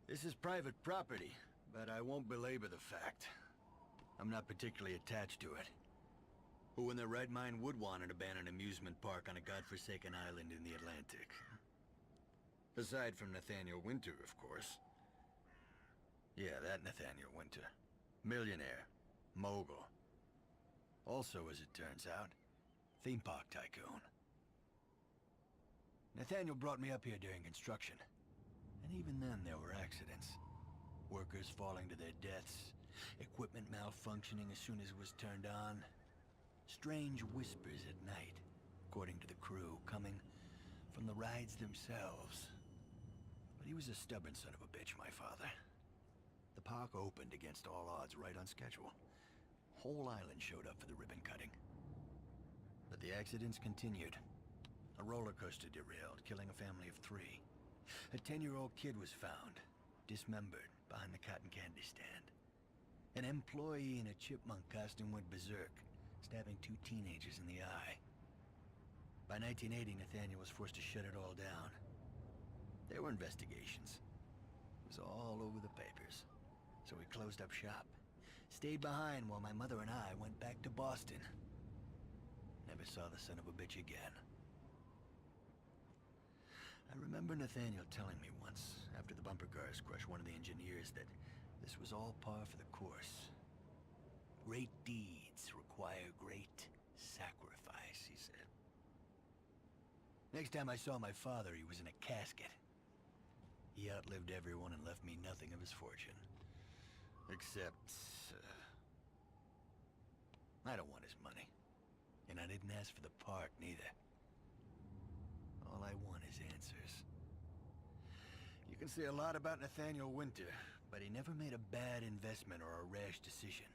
This is private property, but I won't belabor the fact. I'm not particularly attached to it. Who in their right mind would want an abandoned amusement park on a godforsaken island in the Atlantic? Aside from Nathaniel Winter, of course. Yeah, that Nathaniel Winter. Millionaire. Mogul. Also, as it turns out, theme park tycoon. Nathaniel brought me up here during construction. And even then there were accidents. Workers falling to their deaths. Equipment malfunctioning as soon as it was turned on. Strange whispers at night, according to the crew, coming from the rides themselves. But he was a stubborn son of a bitch, my father. The park opened against all odds right on schedule. Whole island showed up for the ribbon cutting. But the accidents continued. A roller coaster derailed, killing a family of 3. A 10-year-old kid was found, dismembered, behind the cotton candy stand. An employee in a chipmunk costume went berserk, stabbing 2 teenagers in the eye. By 1980, Nathaniel was forced to shut it all down. There were investigations. It was all over the papers. So we closed up shop. Stayed behind while my mother and I went back to Boston. Never saw the son of a bitch again. I remember Nathaniel telling me once, after the bumper cars crushed one of the engineers, that this was all par for the course. Great deeds require great sacrifice, he said. Next time I saw my father, he was in a casket. He outlived everyone and left me nothing of his fortune. Except, I don't want his money. And I didn't ask for the park, neither. All I want is answers. You can say a lot about Nathaniel Winter, but he never made a bad investment or a rash decision.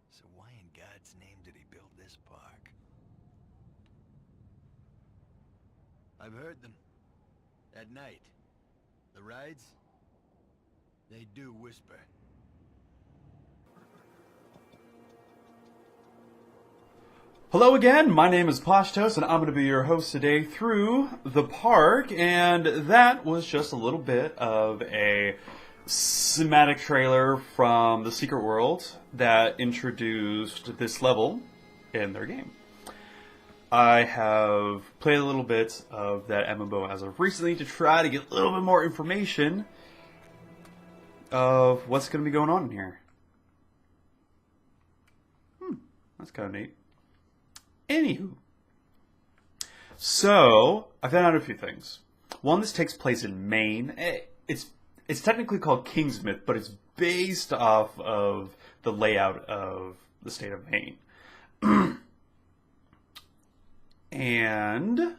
So why in God's name did he build this park? I've heard them. At night. The rides? They do whisper. Hello again, my name is PoshToast, and I'm going to be your host today through the park, and that was just a little bit of a cinematic trailer from the Secret World that introduced this level in their game. I have played a little bit of that MMO as of recently to try to get a little bit more information of what's going to be going on in here. That's kind of neat. Anywho, so I found out a few things. One, this takes place in Maine. It's technically called Kingsmith, but it's based off of the layout of the state of Maine. And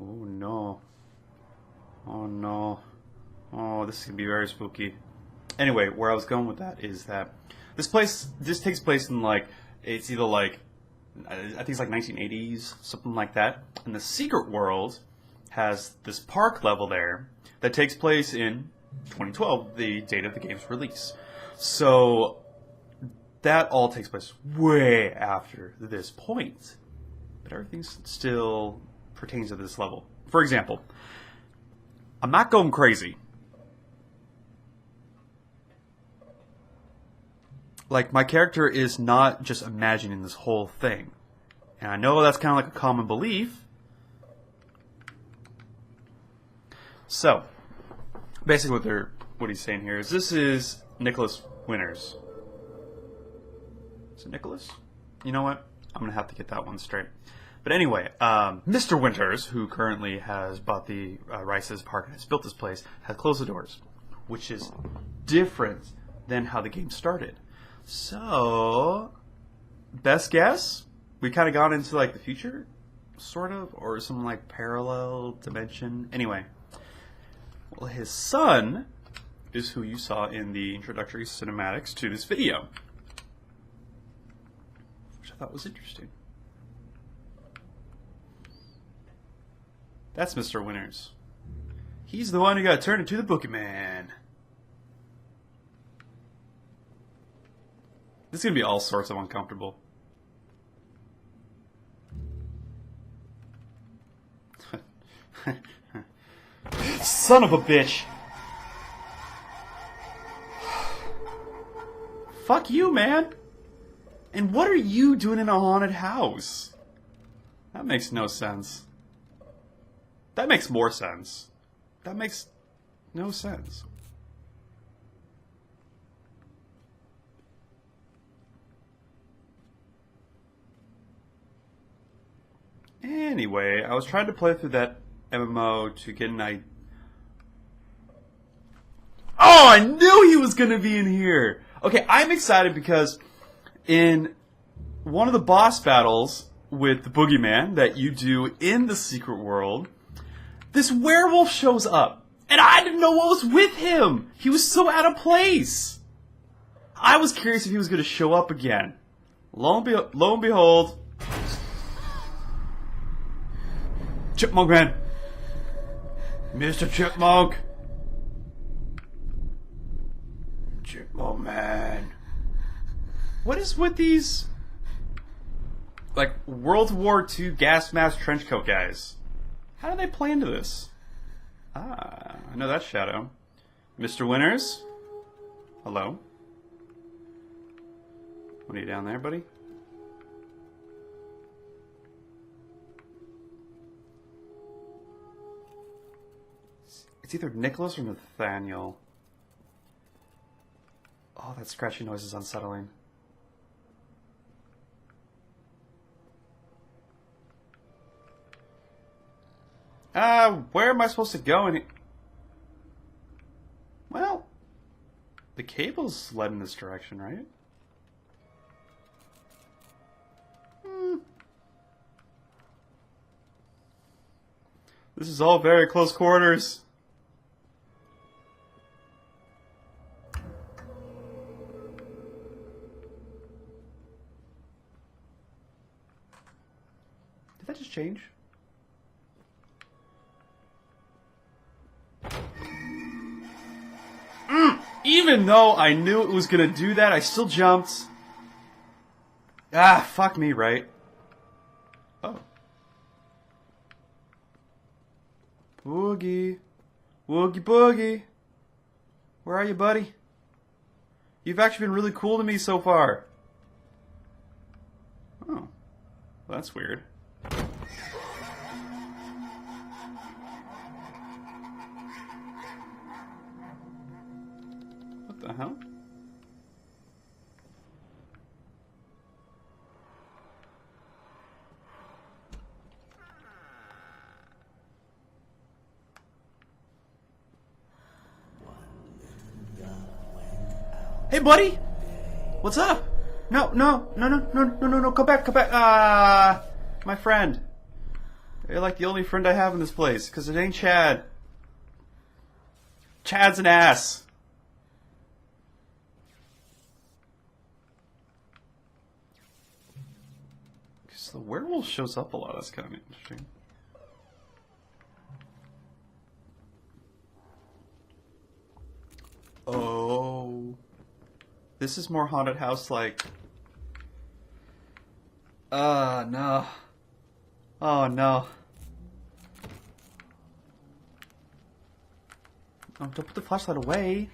oh no, this is gonna be very spooky. Anyway, where I was going with that is that this takes place in it's either I think it's 1980s, something like that. And the Secret World has this park level there that takes place in 2012, the date of the game's release. So that all takes place way after this point. But everything still pertains to this level. For example, I'm not going crazy. My character is not just imagining this whole thing. And I know that's kind of like a common belief. So, basically what he's saying here is this is Nicholas Winters. Is it Nicholas? You know what? I'm going to have to get that one straight. But anyway, Mr. Winters, who currently has bought the Rice's Park and has built this place, has closed the doors. Which is different than how the game started. So, best guess? We kind of got into the future, sort of, or some parallel dimension. Anyway, well, his son is who you saw in the introductory cinematics to this video, which I thought was interesting. That's Mr. Winters. He's the one who got turned into the Boogeyman. This is going to be all sorts of uncomfortable. Son of a bitch. Fuck you, man. And what are you doing in a haunted house? That makes no sense. That makes more sense. That makes no sense. Anyway, I was trying to play through that MMO to get an idea. Oh, I knew he was gonna be in here! Okay, I'm excited because in one of the boss battles with the boogeyman that you do in the secret world, this werewolf shows up. And I didn't know what was with him! He was so out of place! I was curious if he was gonna show up again. Lo and behold... Chipmunk Man! Mr. Chipmunk! Chipmunk Man. What is with these... like, World War II gas mask trenchcoat guys? How do they play into this? Ah, I know that shadow. Mr. Winters? Hello? What are you down there, buddy? It's either Nicholas or Nathaniel. Oh, that scratchy noise is unsettling. Where am I supposed to go? Well, the cable's led in this direction, right? This is all very close quarters. Did that just change? Even though I knew it was gonna do that, I still jumped. Ah, fuck me, right? Oh. Boogie. Woogie boogie. Where are you, buddy? You've actually been really cool to me so far. Oh. Well, that's weird. What the hell? Hey, buddy! What's up? No, come back. My friend. You're like the only friend I have in this place, because it ain't Chad. Chad's an ass. Because the werewolf shows up a lot, that's kind of interesting. Oh... This is more haunted house like... no. Oh, no. Oh, don't put the flashlight away.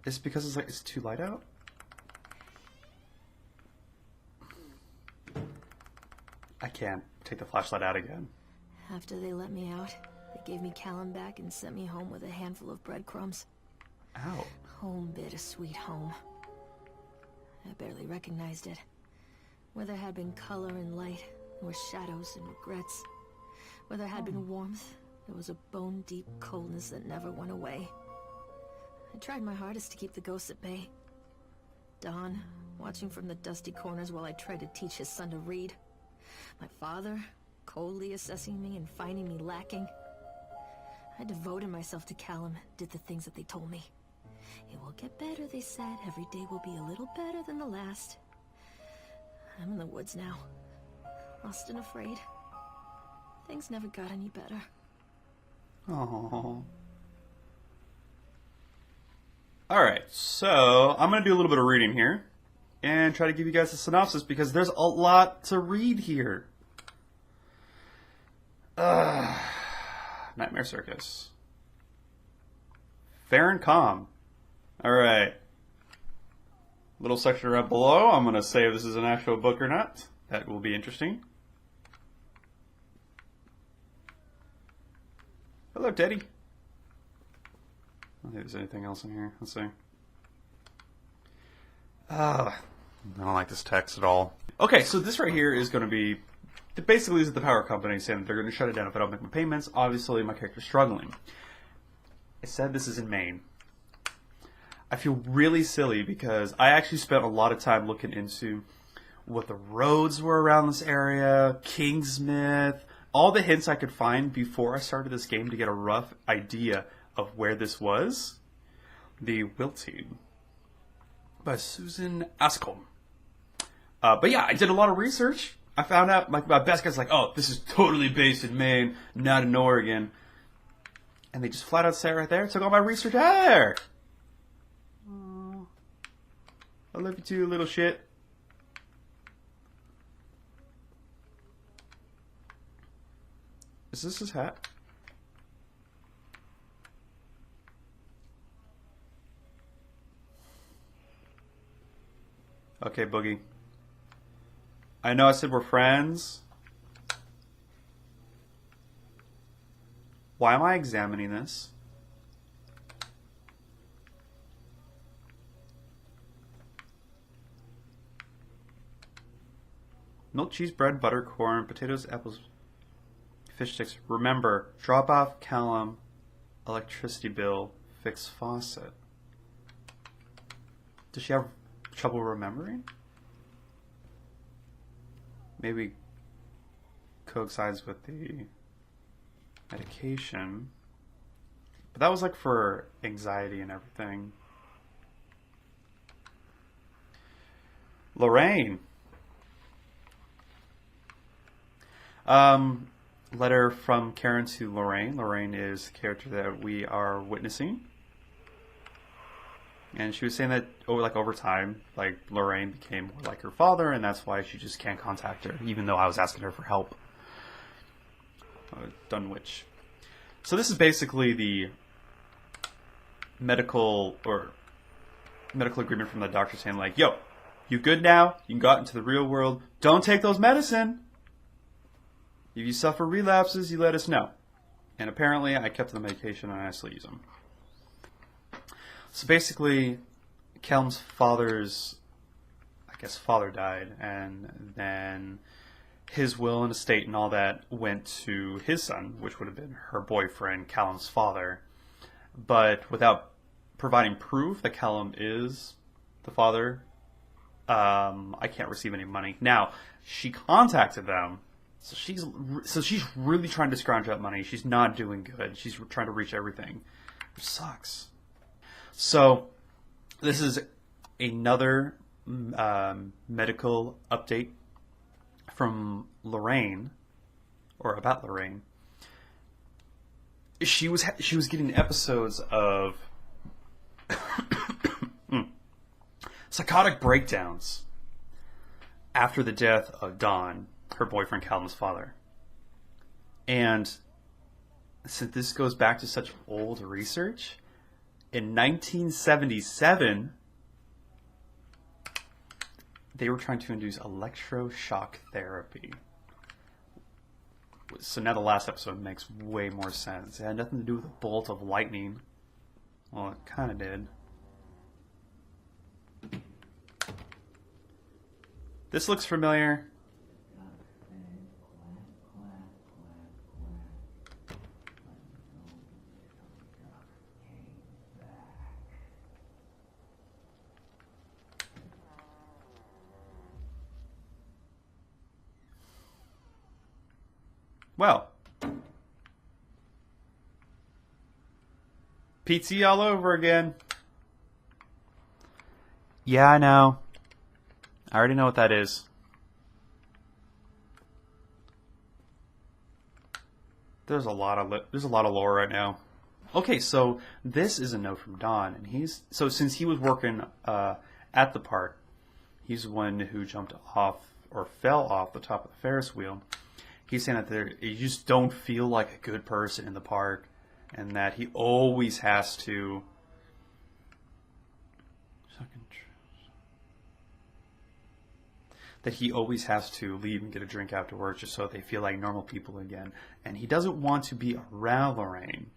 Is it because it's too light out? I can't take the flashlight out again. After they let me out, they gave me Callum back and sent me home with a handful of breadcrumbs. Ow. Home, bittersweet home. I barely recognized it. Where there had been color and light, there were shadows and regrets. Where there had been warmth, there was a bone-deep coldness that never went away. I tried my hardest to keep the ghosts at bay. Don, watching from the dusty corners while I tried to teach his son to read. My father, coldly assessing me and finding me lacking. I devoted myself to Callum, did the things that they told me. It will get better, they said. Every day will be a little better than the last. I'm in the woods now. Lost and afraid. Things never got any better. Oh. Alright, so I'm going to do a little bit of reading here. And try to give you guys a synopsis because there's a lot to read here. Nightmare Circus. Fair and calm. Alright. Little section right below. I'm going to say if this is an actual book or not. That will be interesting. Hello, Teddy. I don't think there's anything else in here. Let's see. I don't like this text at all. Okay, so this right here is going to be... Basically, this is the power company saying that they're going to shut it down if I don't make my payments. Obviously, my character's struggling. I said this is in Maine. I feel really silly because I actually spent a lot of time looking into what the roads were around this area, Kingsmith, all the hints I could find before I started this game to get a rough idea of where this was. The Wilting by Susan Ascombe. But yeah, I did a lot of research. I found out, like, my best guy's like, oh, this is totally based in Maine, not in Oregon. And they just flat out say it right there. Took all my research out of there. Oh, I love you too, little shit. Is this his hat? Okay, Boogie. I know I said we're friends. Why am I examining this? Milk, cheese, bread, butter, corn, potatoes, apples, fish sticks. Remember, drop off Callum, electricity bill, fix faucet. Does she have trouble remembering? Maybe coincides with the medication. But that was like for anxiety and everything. Lorraine. Letter from Karen to Lorraine. Lorraine is the character that we are witnessing. And she was saying that over time, like, Lorraine became more like her father, and that's why she just can't contact her, even though I was asking her for help. Dunwich. So this is basically the medical agreement from the doctor saying, like, yo, you good now? You got into the real world. Don't take those medicine. If you suffer relapses, you let us know. And apparently, I kept the medication and I still use them. So basically, Callum's father's, father died, and then his will and estate and all that went to his son, which would have been her boyfriend, Callum's father. But without providing proof that Callum is the father, I can't receive any money. Now, she contacted them, so she's really trying to scrounge up money. She's not doing good. She's trying to reach everything, which sucks. So, this is another medical update from Lorraine, or about Lorraine. She was getting episodes of psychotic breakdowns after the death of Don, her boyfriend Callum's father. And since this goes back to such old research, in 1977, they were trying to induce electroshock therapy. So now the last episode makes way more sense. It had nothing to do with a bolt of lightning. Well, it kind of did. This looks familiar. Well, PT all over again. Yeah, I know. I already know what that is. There's a lot of lore right now. Okay, so this is a note from Don, and since he was working at the park, he's the one who jumped off or fell off the top of the Ferris wheel. he's saying that you just don't feel like a good person in the park, and that he always has to. That he always has to leave and get a drink afterwards just so they feel like normal people again. And he doesn't want to be around Lorraine,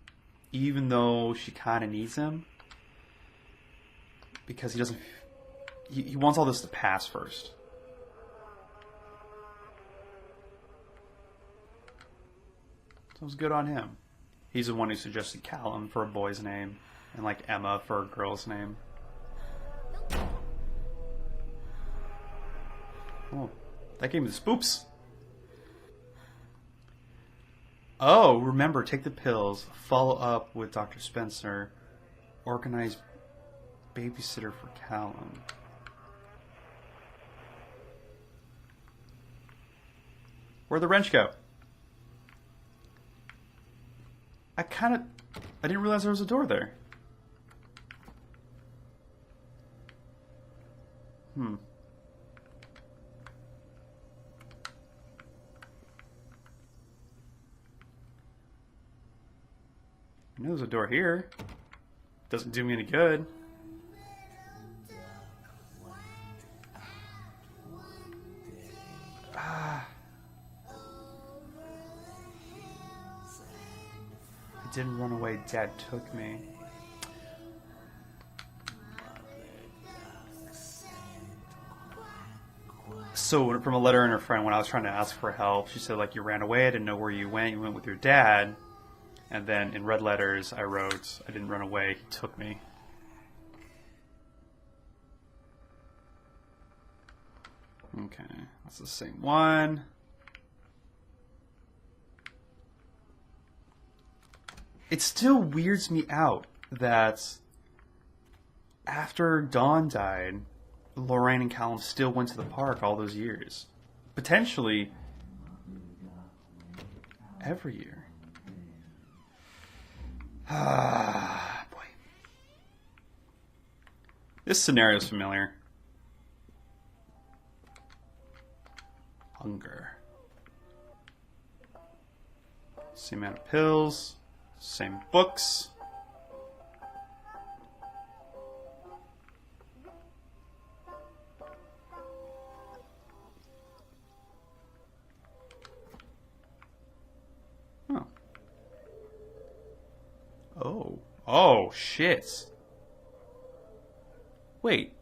even though she kind of needs him. Because he doesn't... He wants all this to pass first. So it was good on him. He's the one who suggested Callum for a boy's name, and like Emma for a girl's name. Oh, that gave me the spoops. Oh, remember, take the pills, follow up with Dr. Spencer, organize babysitter for Callum. Where'd the wrench go? I didn't realize there was a door there. I know there's a door here. Doesn't do me any good. I didn't run away. Dad took me. So from a letter in her friend, when I was trying to ask for help, she said, like, you ran away. I didn't know where you went with your dad. And then in red letters, I wrote, I didn't run away, he took me. Okay, that's the same one. It still weirds me out that after Dawn died, Lorraine and Callum still went to the park all those years. Potentially every year. Ah, boy. This scenario is familiar. Hunger. Same amount of pills. Same books. Oh. Oh. Oh, shit. Wait.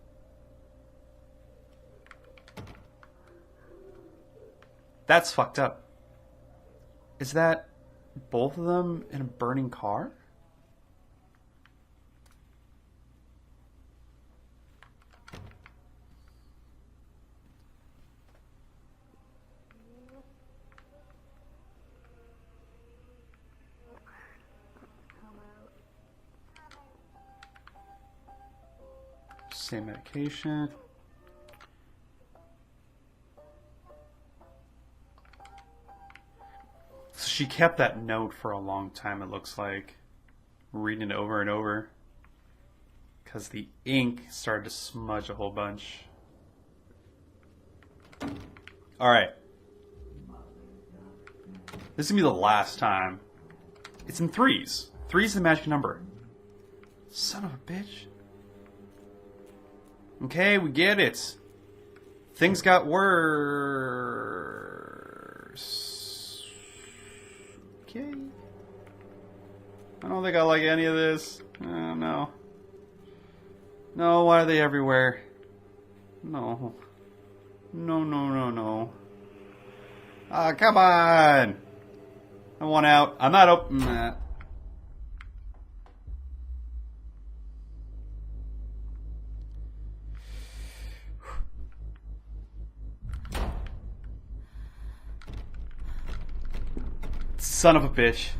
That's fucked up. Is that both of them in a burning car? Same medication. So she kept that note for a long time, it looks like. Reading it over and over. Because the ink started to smudge a whole bunch. Alright. This is going to be the last time. It's in threes. Three's the magic number. Son of a bitch. Okay, we get it. Things got worse. Okay. I don't think I like any of this. No. No, why are they everywhere? No. No. Ah, come on! I want out. I'm not open. Nah. Son of a bitch.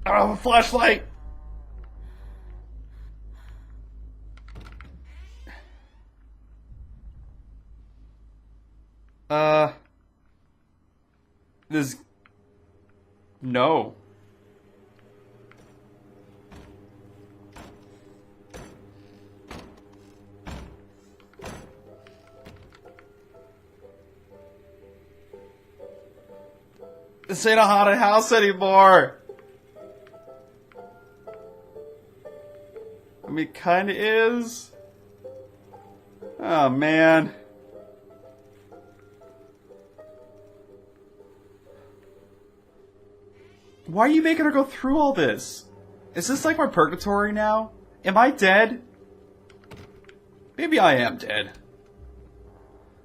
Oh, a flashlight! This... No. This ain't a haunted house anymore. I mean, it kinda is. Oh, man. Why are you making her go through all this? Is this like my purgatory now? Am I dead? Maybe I am dead.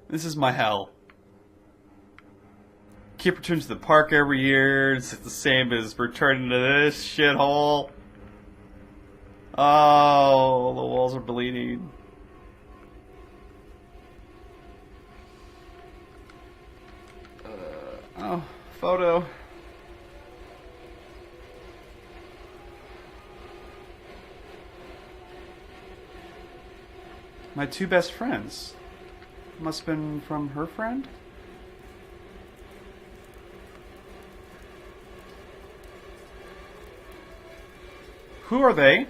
This is my hell. Keep returning to the park every year. It's the same as returning to this shithole. Oh, the walls are bleeding. Oh, photo. My two best friends. Must have been from her friend? Who are they?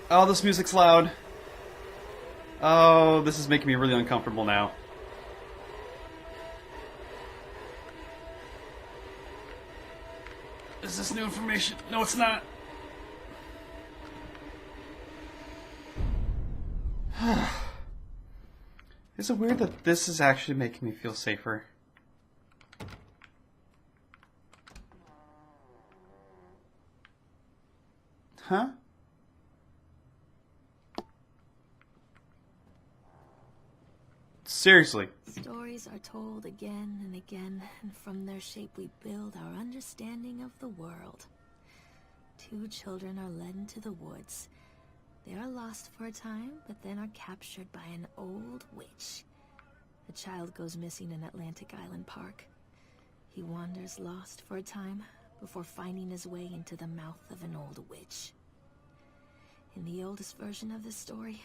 Oh, this music's loud. Oh, this is making me really uncomfortable now. Is this new information? No, it's not. Is it weird that this is actually making me feel safer? Huh? Seriously. Stories are told again and again, and from their shape we build our understanding of the world. Two children are led into the woods. They are lost for a time, but then are captured by an old witch. The child goes missing in Atlantic Island Park. He wanders lost for a time before finding his way into the mouth of an old witch. In the oldest version of this story,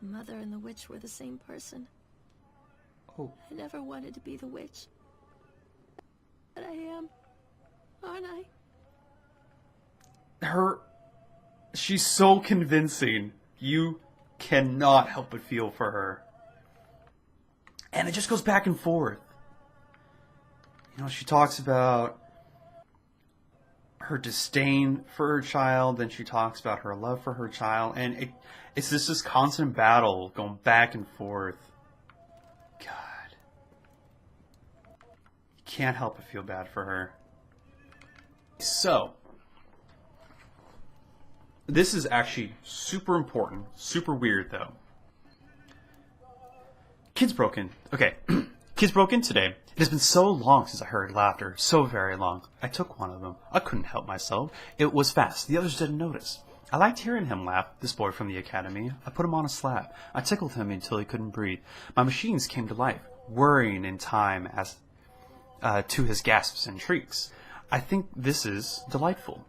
the mother and the witch were the same person. Oh. I never wanted to be the witch. But I am, aren't I? She's so convincing. You cannot help but feel for her. And it just goes back and forth. You know, she talks about her disdain for her child, then she talks about her love for her child, and it's just this constant battle going back and forth. God. You can't help but feel bad for her. So, this is actually super important, super weird though. Kids broke in. Okay, kids broke in today. It has been so long since I heard laughter, so very long. I took one of them. I couldn't help myself. It was fast. The others didn't notice. I liked hearing him laugh, this boy from the academy. I put him on a slab. I tickled him until he couldn't breathe. My machines came to life, whirring in time as to his gasps and shrieks. I think this is delightful.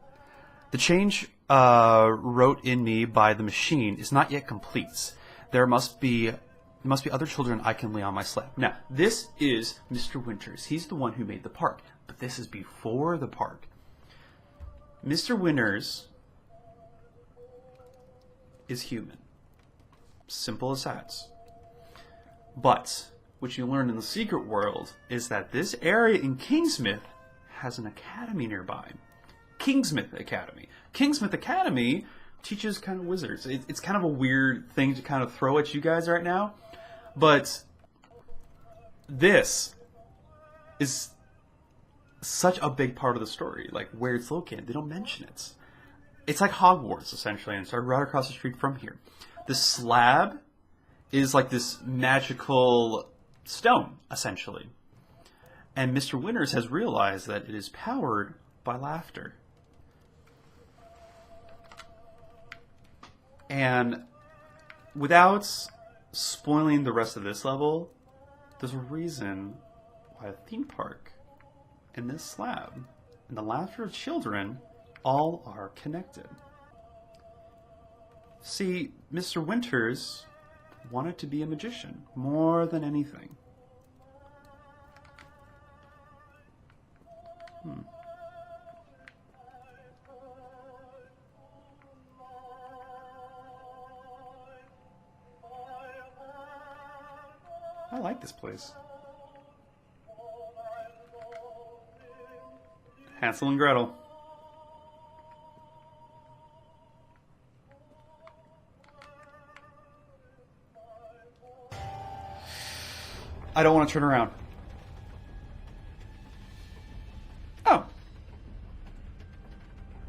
The change wrought in me by the machine is not yet complete. There must be other children I can lay on my slab. Now, this is Mr. Winters. He's the one who made the park, but this is before the park. Mr. Winters is human. Simple as that. But what you learn in the secret world is that this area in Kingsmith has an academy nearby. Kingsmith Academy. Kingsmith Academy teaches kind of wizards. It's kind of a weird thing to kind of throw at you guys right now. But this is such a big part of the story, like where it's located. They don't mention it. It's like Hogwarts, essentially, and it's right across the street from here. The slab is like this magical stone, essentially. And Mr. Winters has realized that it is powered by laughter. And without spoiling the rest of this level, there's a reason why a theme park and this slab and the laughter of children all are connected. See, Mr. Winters wanted to be a magician more than anything. I like this place. Hansel and Gretel. I don't want to turn around. Oh.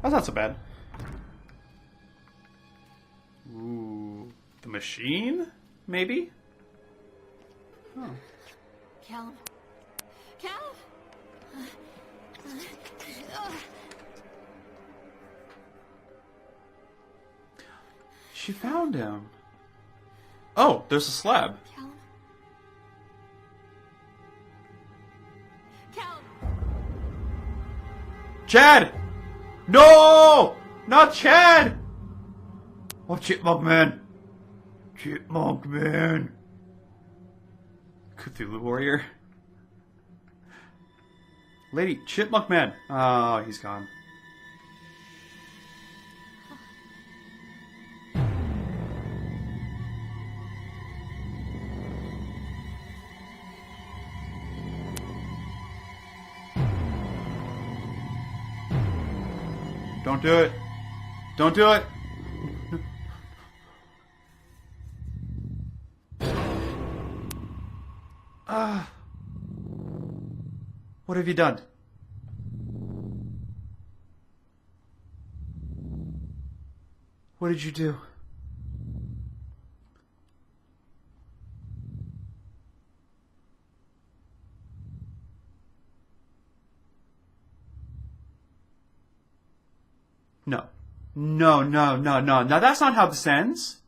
That's not so bad. Ooh. The machine? Maybe? Oh. Callum. Callum! She found him. Oh, there's a slab. Callum? Callum! Chad! No! Not Chad! Oh, Chipmunk Man. Chipmunk Man. Cthulhu Warrior. Lady, Chipmunk Man. Oh, he's gone. Don't do it. Don't do it. What have you done? What did you do? No. No, no, no, no. Now that's not how this ends.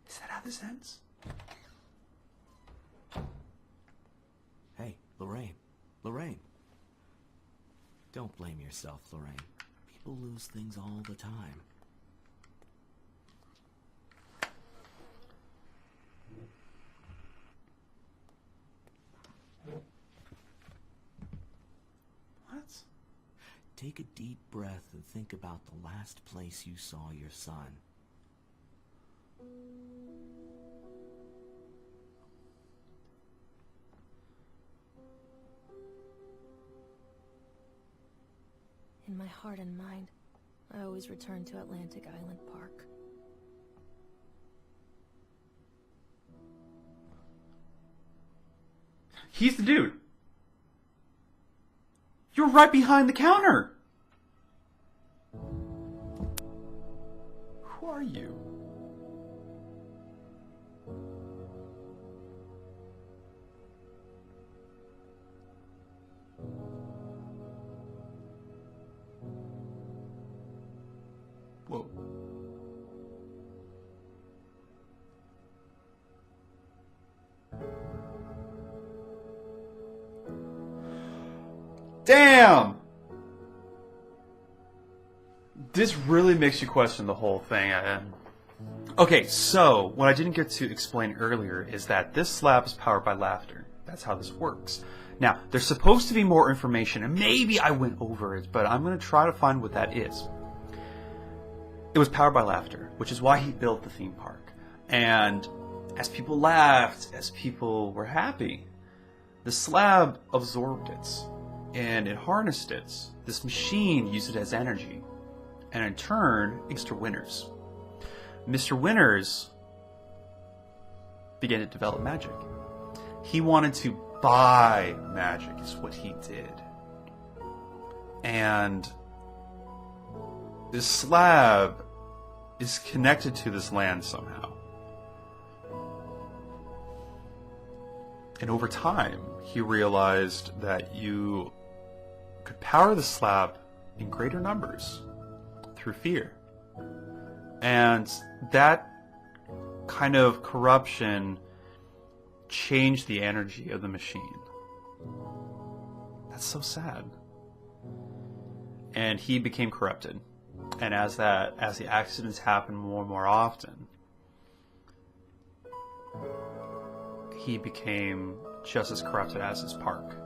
Is that how this ends? Hey, Lorraine. Lorraine. Don't blame yourself, Lorraine. People lose things all the time. What? Take a deep breath and think about the last place you saw your son. In my heart and mind, I always return to Atlantic Island Park. He's the dude. You're right behind the counter. Who are you? Whoa. Damn! This really makes you question the whole thing. Okay, so what I didn't get to explain earlier is that this slab is powered by laughter. That's how this works. Now, there's supposed to be more information, and maybe I went over it, but I'm going to try to find what that is. It was powered by laughter, which is why he built the theme park. And as people laughed, as people were happy, the slab absorbed it, and it harnessed it. This machine used it as energy, and in turn, Mr. Winters. Mr. Winters began to develop magic. He wanted to buy magic, is what he did. And this slab is connected to this land somehow. And over time, he realized that you could power the slab in greater numbers through fear. And that kind of corruption changed the energy of the machine. That's so sad. And he became corrupted. And as the accidents happened more and more often, he became just as corrupted as his park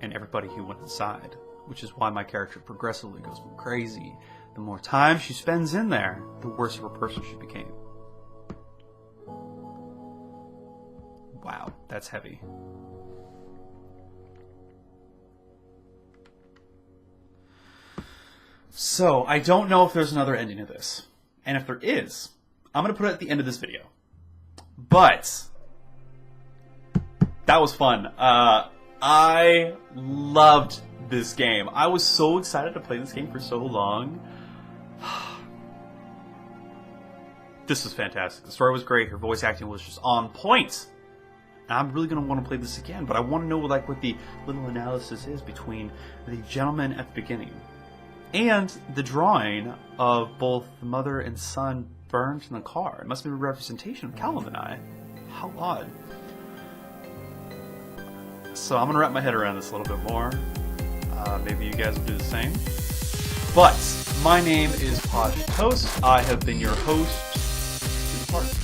and everybody who went inside, which is why my character progressively goes crazy. The more time she spends in there, the worse of a person she became. Wow, that's heavy. So, I don't know if there's another ending to this. And if there is, I'm going to put it at the end of this video. But that was fun. I loved this game. I was so excited to play this game for so long. This was fantastic. The story was great. Her voice acting was just on point. And I'm really going to want to play this again, but I want to know like what the little analysis is between the gentleman at the beginning and the drawing of both the mother and son burned in the car. It must be a representation of Callum and I. How odd. So I'm going to wrap my head around this a little bit more. Maybe you guys will do the same. But my name is PoshToast. I have been your host to the park.